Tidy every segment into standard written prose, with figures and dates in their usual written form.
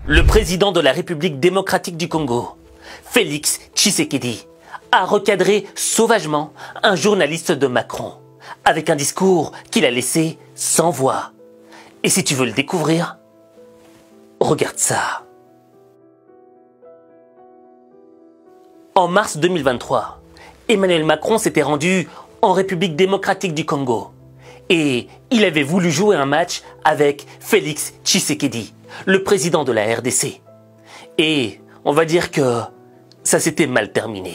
Le président de la République démocratique du Congo, Félix Tshisekedi, a recadré sauvagement un journaliste de Macron, avec un discours qu'il a laissé sans voix. Et si tu veux le découvrir, regarde ça. En mars 2023, Emmanuel Macron s'était rendu en République démocratique du Congo. Et il avait voulu jouer un match avec Félix Tshisekedi, le président de la RDC. Et on va dire que ça s'était mal terminé.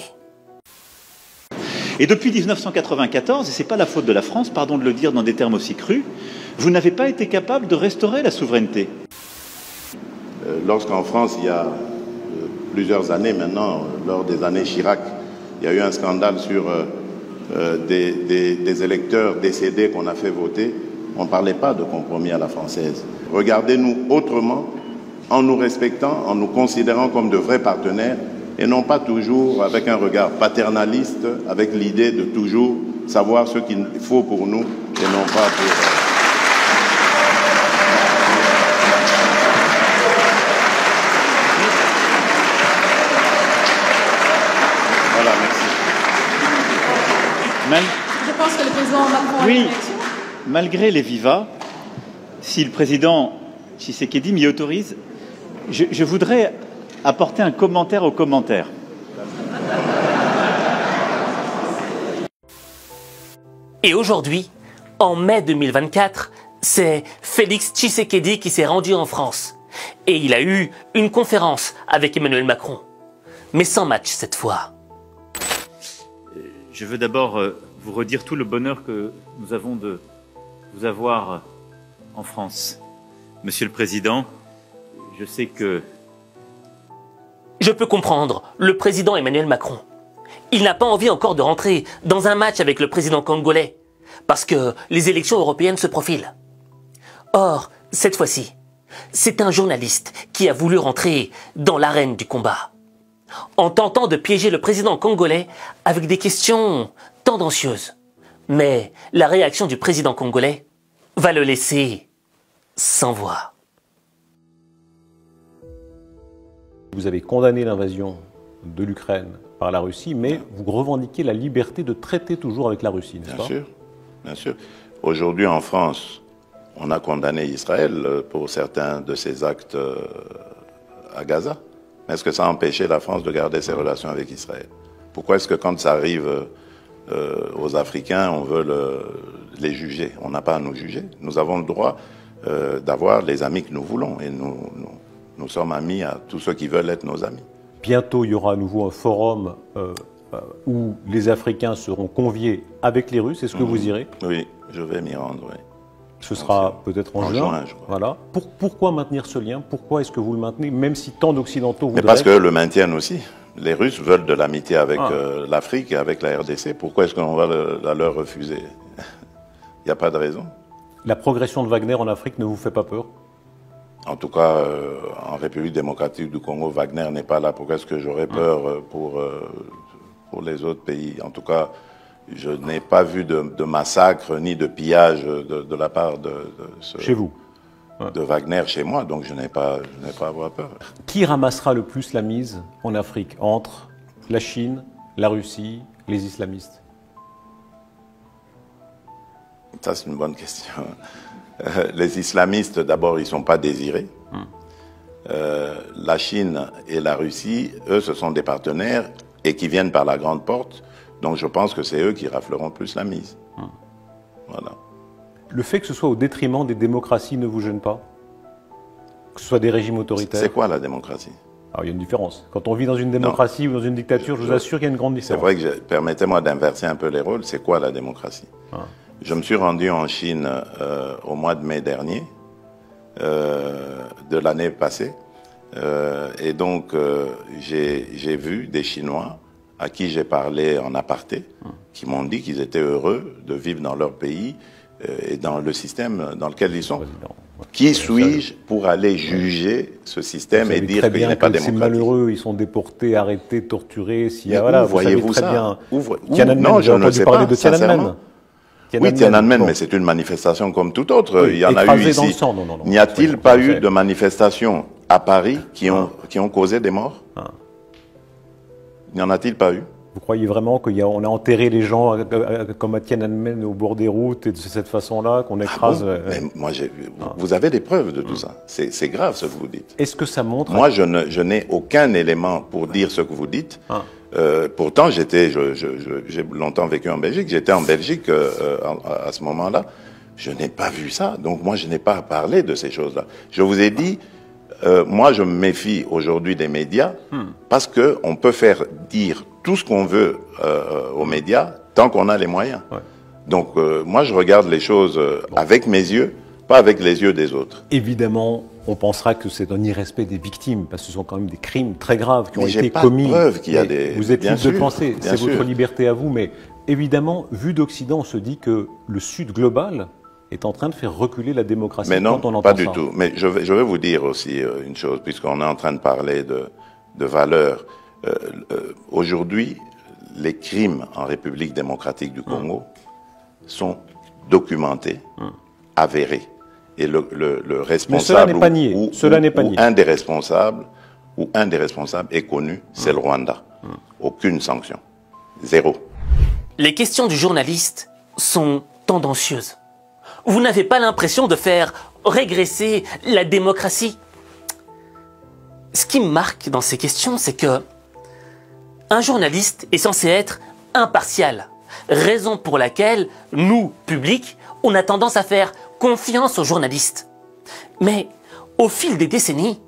Et depuis 1994, et ce n'est pas la faute de la France, pardon de le dire dans des termes aussi crus, vous n'avez pas été capable de restaurer la souveraineté. Lorsqu'en France, il y a plusieurs années maintenant, lors des années Chirac, il y a eu un scandale sur des électeurs décédés qu'on a fait voter, on ne parlait pas de compromis à la française. Regardez-nous autrement, en nous respectant, en nous considérant comme de vrais partenaires, et non pas toujours avec un regard paternaliste, avec l'idée de toujours savoir ce qu'il faut pour nous, et non pas pour... Voilà, merci. Je pense que le président Macron a une réaction. Malgré les vivas, si le président Tshisekedi m'y autorise, je voudrais apporter un commentaire au commentaire. Et aujourd'hui, en mai 2024, c'est Félix Tshisekedi qui s'est rendu en France. Et il a eu une conférence avec Emmanuel Macron. Mais sans match cette fois. Je veux d'abord vous redire tout le bonheur que nous avons de vous avoir en France. Monsieur le Président, je sais que... Je peux comprendre le président Emmanuel Macron. Il n'a pas envie encore de rentrer dans un match avec le président congolais, parce que les élections européennes se profilent. Or, cette fois-ci, c'est un journaliste qui a voulu rentrer dans l'arène du combat, en tentant de piéger le président congolais avec des questions tendancieuses. Mais la réaction du président congolais va le laisser sans voix. Vous avez condamné l'invasion de l'Ukraine par la Russie, mais vous revendiquez la liberté de traiter toujours avec la Russie, n'est-ce pas ? Bien sûr, bien sûr. Aujourd'hui, en France, on a condamné Israël pour certains de ses actes à Gaza. Mais est-ce que ça a empêché la France de garder ses relations avec Israël? Pourquoi est-ce que quand ça arrive aux Africains, on veut les juger? On n'a pas à nous juger. Nous avons le droit d'avoir les amis que nous voulons. Et nous sommes amis à tous ceux qui veulent être nos amis. Bientôt, il y aura à nouveau un forum où les Africains seront conviés avec les Russes. Est-ce que vous irez? Oui, je vais m'y rendre, oui. Ce sera peut-être en juin, je crois. Voilà. Pourquoi maintenir ce lien? Pourquoi est-ce que vous le maintenez, même si tant d'Occidentaux voudraient... Mais parce que le maintiennent aussi. Les Russes veulent de l'amitié avec l'Afrique et avec la RDC. Pourquoi est-ce qu'on va la leur refuser? Il n'y a pas de raison. La progression de Wagner en Afrique ne vous fait pas peur? En tout cas, en République démocratique du Congo, Wagner n'est pas là. Pourquoi est-ce que j'aurais peur pour les autres pays? En tout cas, je n'ai pas vu de massacre ni de pillage de la part chez vous, de Wagner chez moi, donc je n'ai pas à avoir peur. Qui ramassera le plus la mise en Afrique entre la Chine, la Russie, les islamistes? Ça, c'est une bonne question. Les islamistes, d'abord, ils ne sont pas désirés. La Chine et la Russie, eux, ce sont des partenaires et qui viennent par la grande porte. Donc je pense que c'est eux qui rafleront plus la mise. Voilà. Le fait que ce soit au détriment des démocraties ne vous gêne pas? Que ce soit des régimes autoritaires? C'est quoi la démocratie? Alors il y a une différence. Quand on vit dans une démocratie ou dans une dictature, je vous assure qu'il y a une grande différence. C'est vrai que, permettez-moi d'inverser un peu les rôles, c'est quoi la démocratie? Je me suis rendu en Chine au mois de mai dernier, de l'année passée, et donc j'ai vu des Chinois à qui j'ai parlé en aparté, qui m'ont dit qu'ils étaient heureux de vivre dans leur pays et dans le système dans lequel ils sont. Qui suis-je pour aller juger ce système et dire qu'il n'est pas démocratique? C'est malheureux, ils sont déportés, arrêtés, torturés. Voyez-vous ça? Non, je ne sais pas, sincèrement. Oui, Tiananmen, mais c'est une manifestation comme toute autre. Il y en a eu ici. N'y a-t-il pas eu de manifestation à Paris qui ont causé des morts? N'y en a-t-il pas eu? Vous croyez vraiment qu'on a enterré les gens comme à Tiananmen au bord des routes et de cette façon-là, qu'on écrase... Mais moi, vous avez des preuves de tout ça. C'est grave ce que vous dites. Est-ce que ça montre... Moi, je n'ai aucun élément pour dire ce que vous dites. Pourtant, j'ai longtemps vécu en Belgique. J'étais en Belgique à ce moment-là. Je n'ai pas vu ça. Donc moi, je n'ai pas parlé de ces choses-là. Je vous ai dit... moi, je me méfie aujourd'hui des médias parce qu'on peut faire dire tout ce qu'on veut aux médias tant qu'on a les moyens. Ouais. Donc, moi, je regarde les choses avec mes yeux, pas avec les yeux des autres. Évidemment, on pensera que c'est un irrespect des victimes, parce que ce sont quand même des crimes très graves qui ont été pas commis. De preuve qu'il y a des... Vous êtes libre de penser, c'est sûr. votre liberté à vous, mais évidemment, vu d'Occident, on se dit que le Sud global est en train de faire reculer la démocratie. Mais non, quand on entend pas du ça. tout. Mais je vais vous dire aussi une chose, puisqu'on est en train de parler de valeurs. Aujourd'hui, les crimes en République démocratique du Congo sont documentés, avérés. Et le responsable ou un des responsables est connu, c'est le Rwanda. Aucune sanction. Zéro. Les questions du journaliste sont tendancieuses. Vous n'avez pas l'impression de faire régresser la démocratie. Ce qui me marque dans ces questions, c'est que un journaliste est censé être impartial. Raison pour laquelle, nous, public, on a tendance à faire confiance aux journalistes. Mais au fil des décennies,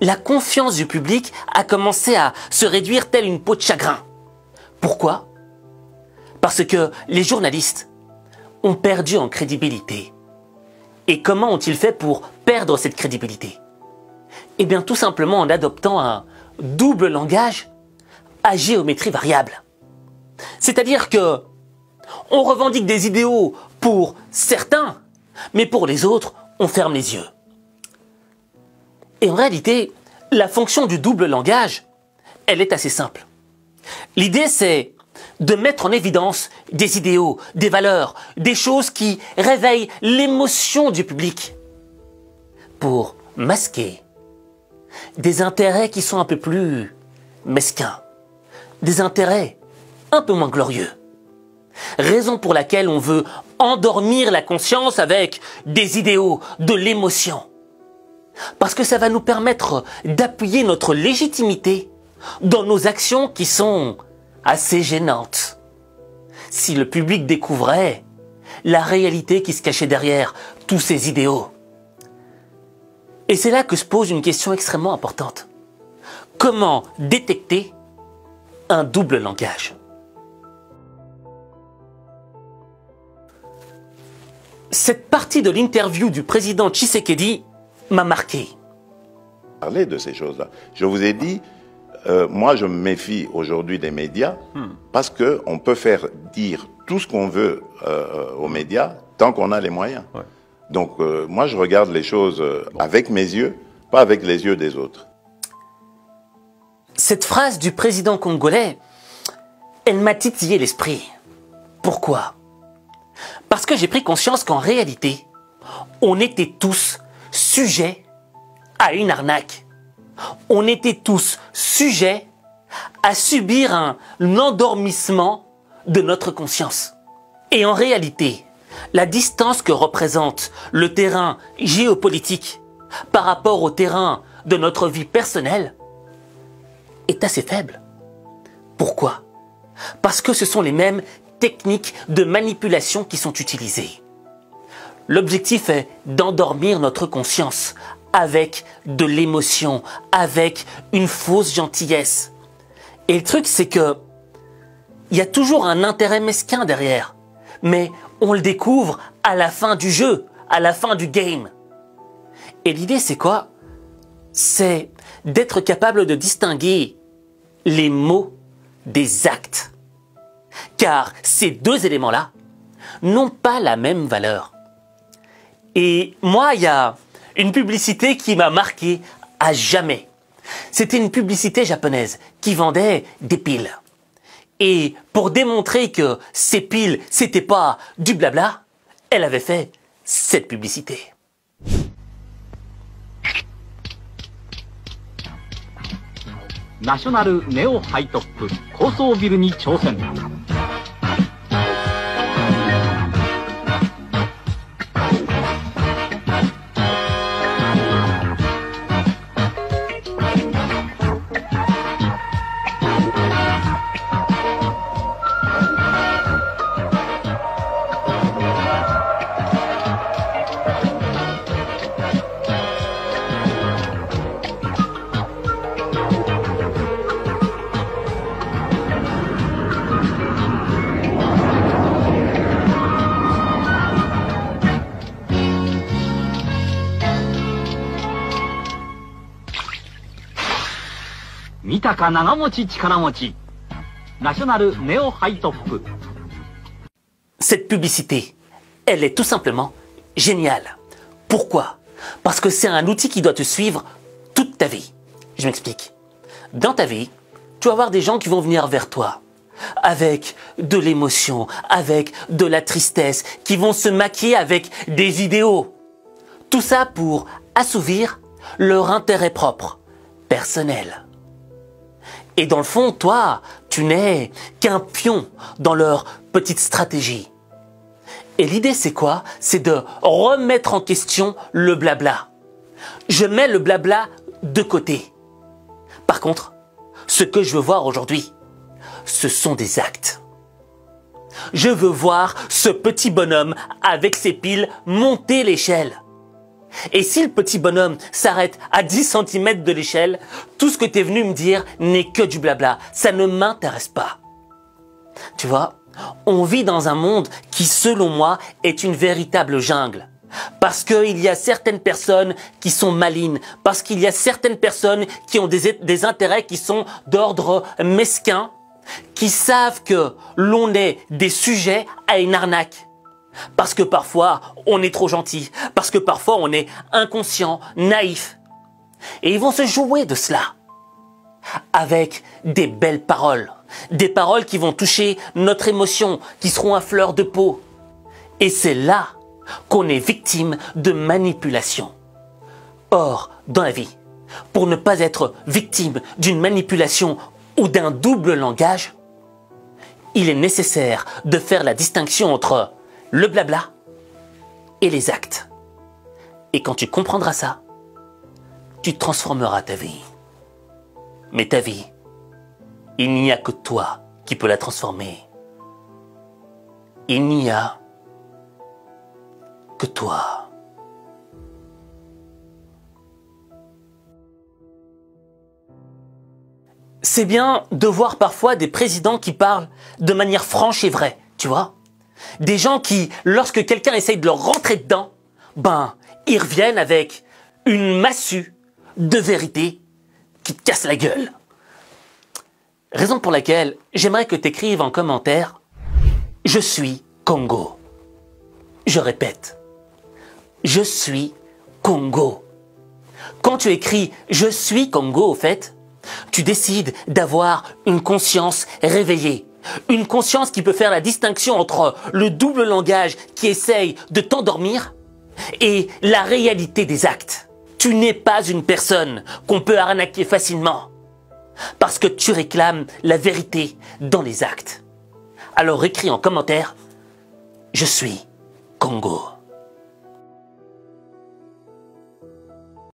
la confiance du public a commencé à se réduire telle une peau de chagrin. Pourquoi? Parce que les journalistes ont perdu en crédibilité. Et comment ont-ils fait pour perdre cette crédibilité? Eh bien, tout simplement en adoptant un double langage à géométrie variable. C'est-à-dire que on revendique des idéaux pour certains, mais pour les autres, on ferme les yeux. Et en réalité, la fonction du double langage, elle est assez simple. L'idée, c'est de mettre en évidence des idéaux, des valeurs, des choses qui réveillent l'émotion du public pour masquer des intérêts qui sont un peu plus mesquins, des intérêts un peu moins glorieux. Raison pour laquelle on veut endormir la conscience avec des idéaux, de l'émotion. Parce que ça va nous permettre d'appuyer notre légitimité dans nos actions qui sont assez gênantes. Si le public découvrait la réalité qui se cachait derrière tous ces idéaux. Et c'est là que se pose une question extrêmement importante. Comment détecter un double langage? Cette partie de l'interview du président Tshisekedi m'a marqué. Parler de ces choses-là. Je vous ai dit, moi je me méfie aujourd'hui des médias parce qu'on peut faire dire tout ce qu'on veut aux médias tant qu'on a les moyens. Ouais. Donc moi je regarde les choses avec mes yeux, pas avec les yeux des autres. Cette phrase du président congolais, elle m'a titillé l'esprit. Pourquoi? Parce que j'ai pris conscience qu'en réalité, on était tous sujets à une arnaque. On était tous sujets à subir un endormissement de notre conscience. Et en réalité, la distance que représente le terrain géopolitique par rapport au terrain de notre vie personnelle est assez faible. Pourquoi? Parce que ce sont les mêmes techniques de manipulation qui sont utilisées. L'objectif est d'endormir notre conscience avec de l'émotion, avec une fausse gentillesse. Et le truc, c'est que il y a toujours un intérêt mesquin derrière. Mais on le découvre à la fin du jeu, à la fin du game. Et l'idée, c'est quoi? C'est d'être capable de distinguer les mots des actes. Car ces deux éléments-là n'ont pas la même valeur. Et moi, il y a une publicité qui m'a marqué à jamais. C'était une publicité japonaise qui vendait des piles. Et pour démontrer que ces piles, c'était pas du blabla, elle avait fait cette publicité. ナショナルネオハイトップ高層ビルに挑戦。見たか長持ち力持ちナショナルネオハイトップ。 Cette publicité, elle est tout simplement géniale. Pourquoi? Parce que c'est un outil qui doit te suivre toute ta vie. Je m'explique. Dans ta vie, tu vas avoir des gens qui vont venir vers toi avec de l'émotion, avec de la tristesse, qui vont se maquiller avec des idéaux. Tout ça pour assouvir leur intérêt propre, personnel. Et dans le fond, toi, tu n'es qu'un pion dans leur petite stratégie. Et l'idée, c'est quoi? C'est de remettre en question le blabla. Je mets le blabla de côté. Par contre, ce que je veux voir aujourd'hui, ce sont des actes. Je veux voir ce petit bonhomme avec ses piles monter l'échelle. Et si le petit bonhomme s'arrête à 10 cm de l'échelle, tout ce que tu es venu me dire n'est que du blabla. Ça ne m'intéresse pas. Tu vois, on vit dans un monde qui, selon moi, est une véritable jungle. Parce qu'il y a certaines personnes qui sont malignes, parce qu'il y a certaines personnes qui ont des intérêts qui sont d'ordre mesquin, qui savent que l'on est des sujets à une arnaque. Parce que parfois, on est trop gentil. Parce que parfois, on est inconscient, naïf. Et ils vont se jouer de cela. Avec des belles paroles. Des paroles qui vont toucher notre émotion, qui seront à fleur de peau. Et c'est là qu'on est victime de manipulation. Or, dans la vie, pour ne pas être victime d'une manipulation ou d'un double langage, il est nécessaire de faire la distinction entre le blabla et les actes. Et quand tu comprendras ça, tu transformeras ta vie. Mais ta vie, il n'y a que toi qui peux la transformer. Il n'y a que toi. C'est bien de voir parfois des présidents qui parlent de manière franche et vraie, tu vois? Des gens qui, lorsque quelqu'un essaye de leur rentrer dedans, ils reviennent avec une massue de vérité qui te casse la gueule. Raison pour laquelle j'aimerais que tu écrives en commentaire « Je suis Congo ». Je répète, « Je suis Congo ». Quand tu écris « Je suis Congo », au fait, tu décides d'avoir une conscience réveillée. Une conscience qui peut faire la distinction entre le double langage qui essaye de t'endormir et la réalité des actes. Tu n'es pas une personne qu'on peut arnaquer facilement parce que tu réclames la vérité dans les actes. Alors écris en commentaire « Je suis Congo ».